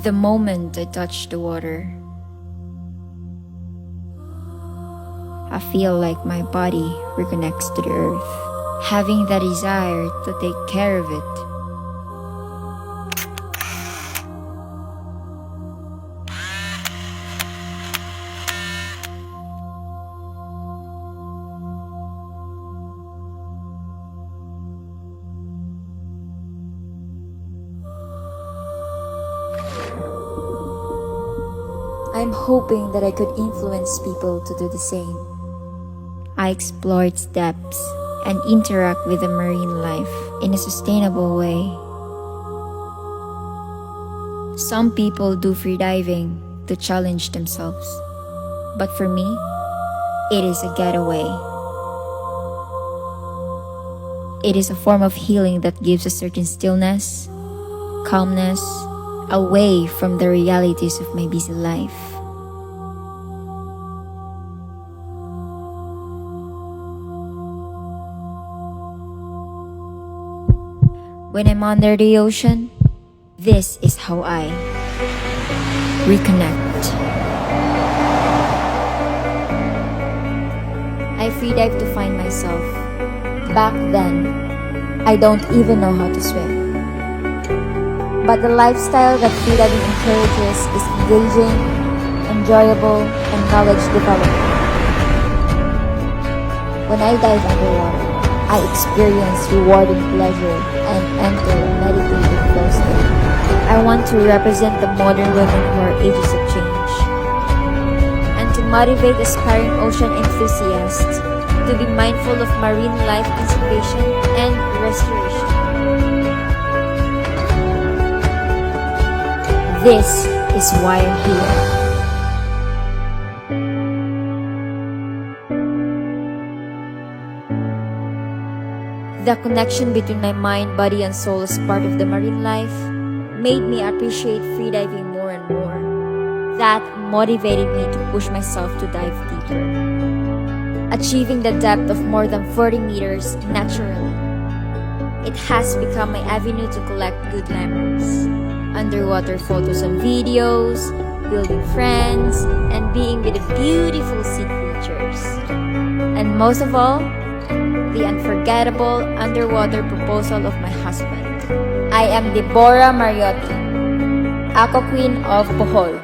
The moment I touch the water, I feel like my body reconnects to the earth, having the desire to take care of it. I'm hoping that I could influence people to do the same. I explore its depths and interact with the marine life in a sustainable way. Some people do freediving to challenge themselves, but for me, it is a getaway. It is a form of healing that gives a certain stillness, calmness, away from the realities of my busy life. When I'm under the ocean, this is how I reconnect. I freedive to find myself. Back then, I don't even know how to swim. But the lifestyle that freediving encourages is engaging, enjoyable, and knowledge development. When I dive underwater, I experience rewarding pleasure and enter a meditative flow state. I want to represent the modern women who are agents of change, and to motivate aspiring ocean enthusiasts to be mindful of marine life conservation and restoration. This is why I'm here. The connection between my mind, body, and soul as part of the marine life made me appreciate freediving more and more. That motivated me to push myself to dive deeper, achieving the depth of more than 40 meters naturally. It has become my avenue to collect good memories, underwater photos and videos, building friends, and being with the beautiful sea creatures. And most of all, the unforgettable underwater proposal of my husband. I am Debora Mariotti, Aquaqueen of Bohol.